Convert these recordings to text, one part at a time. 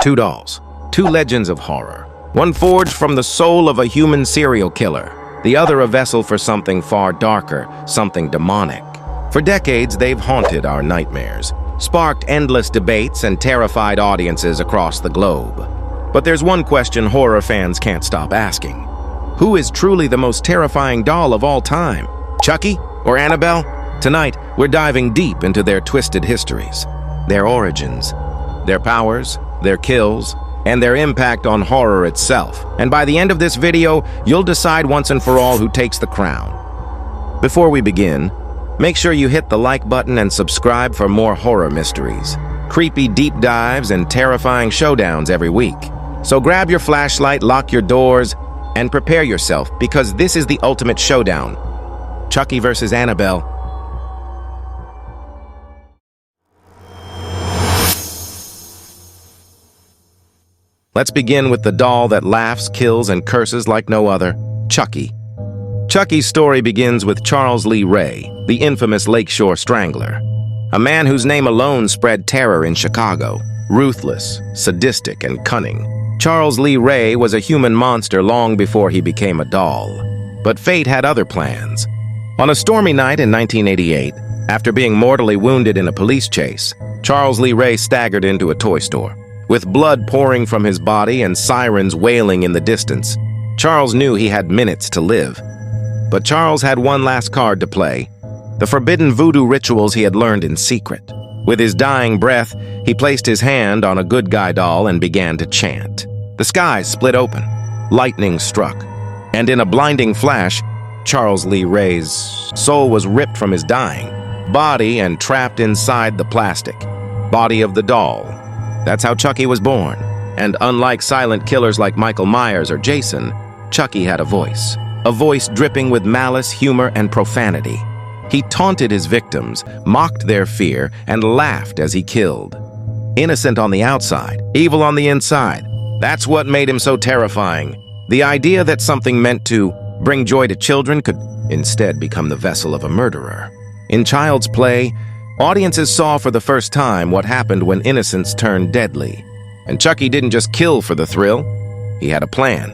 Two dolls, two legends of horror. One forged from the soul of a human serial killer, the other a vessel for something far darker, something demonic. For decades, they've haunted our nightmares, sparked endless debates and terrified audiences across the globe. But there's one question horror fans can't stop asking. Who is truly the most terrifying doll of all time? Chucky or Annabelle? Tonight, we're diving deep into their twisted histories, their origins, their powers, their kills, and their impact on horror itself. And by the end of this video, you'll decide once and for all who takes the crown. Before we begin, make sure you hit the like button and subscribe for more horror mysteries, creepy deep dives, and terrifying showdowns every week. So grab your flashlight, lock your doors, and prepare yourself, because this is the ultimate showdown. Chucky versus Annabelle. Let's begin with the doll that laughs, kills, and curses like no other, Chucky. Chucky's story begins with Charles Lee Ray, the infamous Lakeshore Strangler, a man whose name alone spread terror in Chicago. Ruthless, sadistic, and cunning, Charles Lee Ray was a human monster long before he became a doll. But fate had other plans. On a stormy night in 1988, after being mortally wounded in a police chase, Charles Lee Ray staggered into a toy store. With blood pouring from his body and sirens wailing in the distance, Charles knew he had minutes to live. But Charles had one last card to play, the forbidden voodoo rituals he had learned in secret. With his dying breath, he placed his hand on a good guy doll and began to chant. The skies split open, lightning struck, and in a blinding flash, Charles Lee Ray's soul was ripped from his dying body and trapped inside the plastic body of the doll. That's how Chucky was born. And unlike silent killers like Michael Myers or Jason, Chucky had a voice dripping with malice, humor, and profanity. He taunted his victims, mocked their fear, and laughed as he killed. Innocent on the outside, evil on the inside. That's what made him so terrifying. The idea that something meant to bring joy to children could instead become the vessel of a murderer. In Child's Play, audiences saw for the first time what happened when innocence turned deadly. And Chucky didn't just kill for the thrill. He had a plan.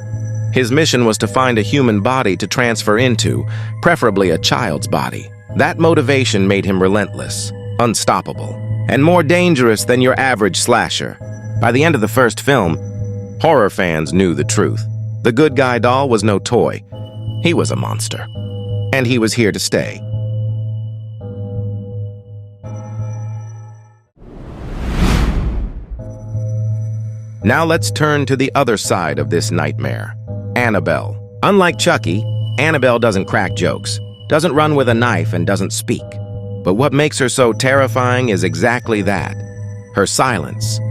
His mission was to find a human body to transfer into, preferably a child's body. That motivation made him relentless, unstoppable, and more dangerous than your average slasher. By the end of the first film, horror fans knew the truth. The good guy doll was no toy. He was a monster. And he was here to stay. Now let's turn to the other side of this nightmare, Annabelle. Unlike Chucky, Annabelle doesn't crack jokes, doesn't run with a knife, and doesn't speak. But what makes her so terrifying is exactly that. Her silence,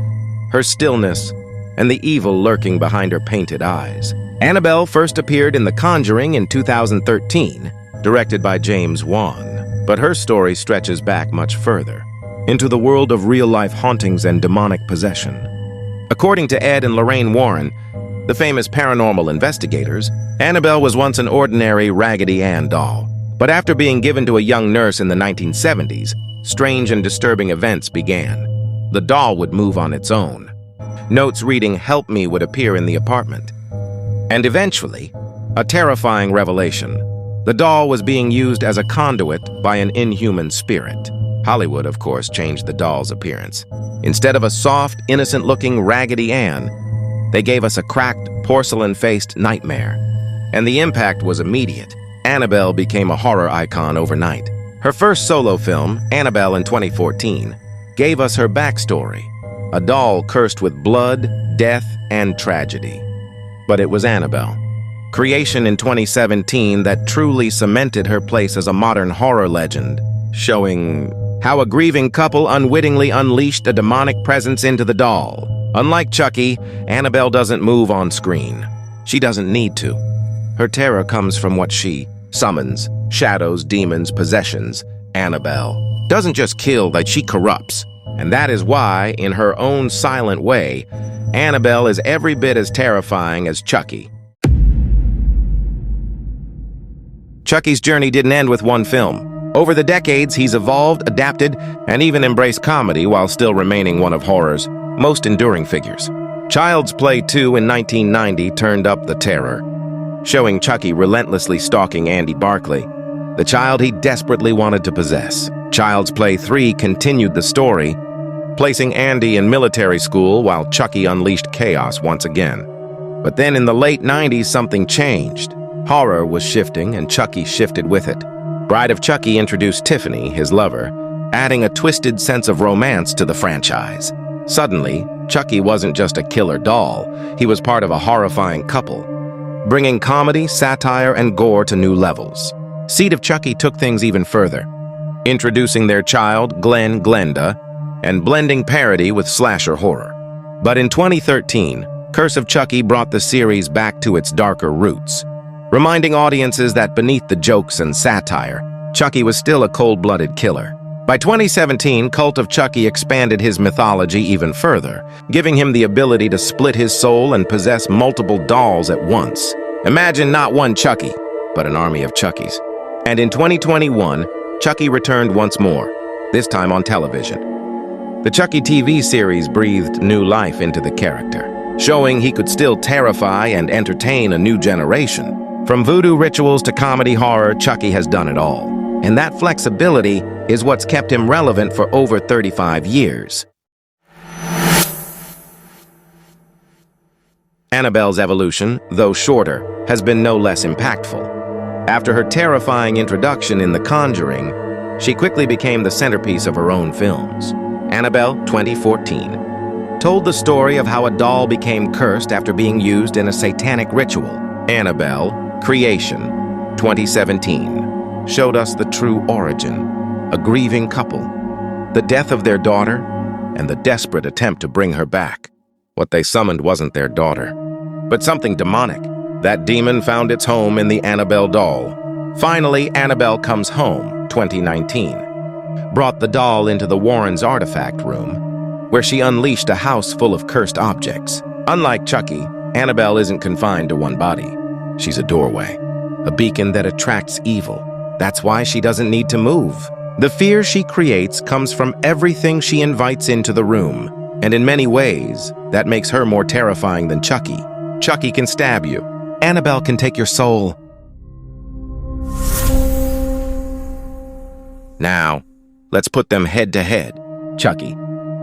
her stillness, and the evil lurking behind her painted eyes. Annabelle first appeared in The Conjuring in 2013, directed by James Wan. But her story stretches back much further, into the world of real-life hauntings and demonic possession. According to Ed and Lorraine Warren, the famous paranormal investigators, Annabelle was once an ordinary Raggedy Ann doll. But after being given to a young nurse in the 1970s, strange and disturbing events began. The doll would move on its own. Notes reading "Help me" would appear in the apartment. And eventually, a terrifying revelation. The doll was being used as a conduit by an inhuman spirit. Hollywood, of course, changed the doll's appearance. Instead of a soft, innocent-looking Raggedy Ann, they gave us a cracked, porcelain-faced nightmare. And the impact was immediate. Annabelle became a horror icon overnight. Her first solo film, Annabelle in 2014, gave us her backstory, a doll cursed with blood, death, and tragedy. But it was Annabelle, creation in 2017, that truly cemented her place as a modern horror legend, showing how a grieving couple unwittingly unleashed a demonic presence into the doll. Unlike Chucky, Annabelle doesn't move on screen. She doesn't need to. Her terror comes from what she summons: shadows, demons, possessions. Annabelle doesn't just kill, but she corrupts. And that is why, in her own silent way, Annabelle is every bit as terrifying as Chucky. Chucky's journey didn't end with one film. Over the decades, he's evolved, adapted, and even embraced comedy while still remaining one of horror's most enduring figures. Child's Play 2 in 1990 turned up the terror, showing Chucky relentlessly stalking Andy Barclay, the child he desperately wanted to possess. Child's Play 3 continued the story, placing Andy in military school while Chucky unleashed chaos once again. But then in the late 90s, something changed. Horror was shifting, and Chucky shifted with it. Bride of Chucky introduced Tiffany, his lover, adding a twisted sense of romance to the franchise. Suddenly, Chucky wasn't just a killer doll, he was part of a horrifying couple, bringing comedy, satire, and gore to new levels. Seed of Chucky took things even further, introducing their child, Glenda, and blending parody with slasher horror. But in 2013, Curse of Chucky brought the series back to its darker roots, reminding audiences that beneath the jokes and satire, Chucky was still a cold-blooded killer. By 2017, Cult of Chucky expanded his mythology even further, giving him the ability to split his soul and possess multiple dolls at once. Imagine not one Chucky, but an army of Chuckies. And in 2021, Chucky returned once more, this time on television. The Chucky TV series breathed new life into the character, showing he could still terrify and entertain a new generation. From voodoo rituals to comedy horror, Chucky has done it all. And that flexibility is what's kept him relevant for over 35 years. Annabelle's evolution, though shorter, has been no less impactful. After her terrifying introduction in The Conjuring, she quickly became the centerpiece of her own films. Annabelle, 2014, told the story of how a doll became cursed after being used in a satanic ritual. Annabelle, Creation, 2017, showed us the true origin, a grieving couple, the death of their daughter, and the desperate attempt to bring her back. What they summoned wasn't their daughter, but something demonic. That demon found its home in the Annabelle doll. Finally, Annabelle Comes Home, 2019, brought the doll into the Warrens' artifact room, where she unleashed a house full of cursed objects. Unlike Chucky, Annabelle isn't confined to one body. She's a doorway, a beacon that attracts evil. That's why she doesn't need to move. The fear she creates comes from everything she invites into the room, and in many ways, that makes her more terrifying than Chucky. Chucky can stab you. Annabelle can take your soul. Now, let's put them head to head. Chucky,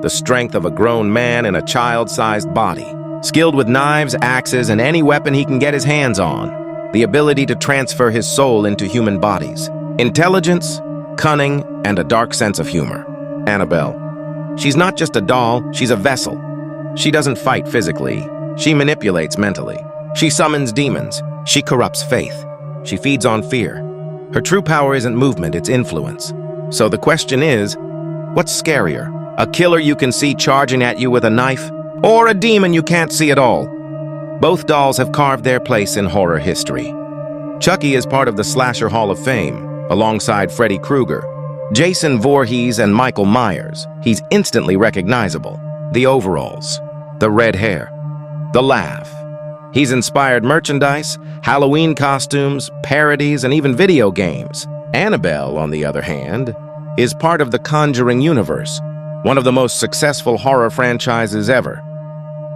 the strength of a grown man in a child-sized body, skilled with knives, axes, and any weapon he can get his hands on. The ability to transfer his soul into human bodies. Intelligence, cunning, and a dark sense of humor. Annabelle. She's not just a doll, she's a vessel. She doesn't fight physically. She manipulates mentally. She summons demons. She corrupts faith. She feeds on fear. Her true power isn't movement, it's influence. So the question is, what's scarier? A killer you can see charging at you with a knife, or a demon you can't see at all? Both dolls have carved their place in horror history. Chucky is part of the Slasher Hall of Fame, alongside Freddy Krueger, Jason Voorhees, and Michael Myers. He's instantly recognizable. The overalls, the red hair, the laugh. He's inspired merchandise, Halloween costumes, parodies, and even video games. Annabelle, on the other hand, is part of the Conjuring Universe, one of the most successful horror franchises ever.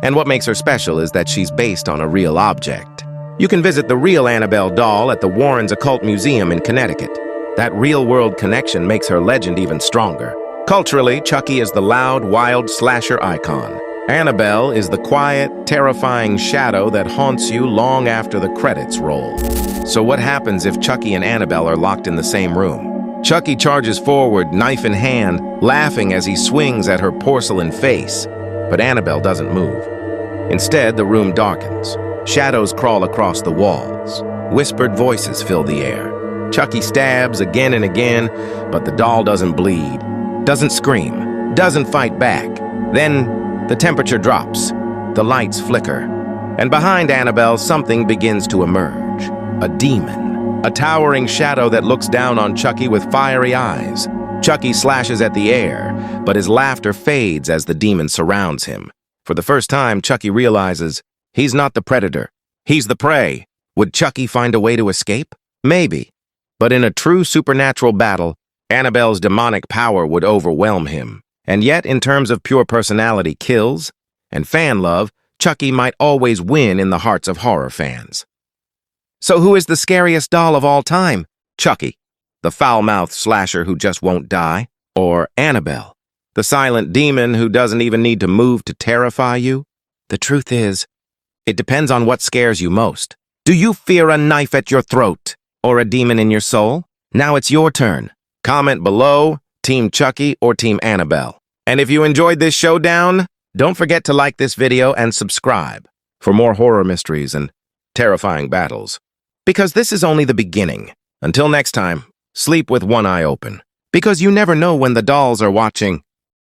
And what makes her special is that she's based on a real object. You can visit the real Annabelle doll at the Warrens Occult Museum in Connecticut. That real-world connection makes her legend even stronger. Culturally, Chucky is the loud, wild slasher icon. Annabelle is the quiet, terrifying shadow that haunts you long after the credits roll. So what happens if Chucky and Annabelle are locked in the same room? Chucky charges forward, knife in hand, laughing as he swings at her porcelain face. But Annabelle doesn't move. Instead, the room darkens. Shadows crawl across the walls. Whispered voices fill the air. Chucky stabs again and again, but the doll doesn't bleed, doesn't scream, doesn't fight back. Then the temperature drops, the lights flicker, and behind Annabelle, something begins to emerge. A demon, a towering shadow that looks down on Chucky with fiery eyes. Chucky slashes at the air, but his laughter fades as the demon surrounds him. For the first time, Chucky realizes he's not the predator, he's the prey. Would Chucky find a way to escape? Maybe. But in a true supernatural battle, Annabelle's demonic power would overwhelm him. And yet, in terms of pure personality kills and fan love, Chucky might always win in the hearts of horror fans. So who is the scariest doll of all time? Chucky, the foul-mouthed slasher who just won't die? Or Annabelle, the silent demon who doesn't even need to move to terrify you? The truth is, it depends on what scares you most. Do you fear a knife at your throat or a demon in your soul? Now it's your turn. Comment below, Team Chucky or Team Annabelle. And if you enjoyed this showdown, don't forget to like this video and subscribe for more horror mysteries and terrifying battles. Because this is only the beginning. Until next time, sleep with one eye open. Because you never know when the dolls are watching.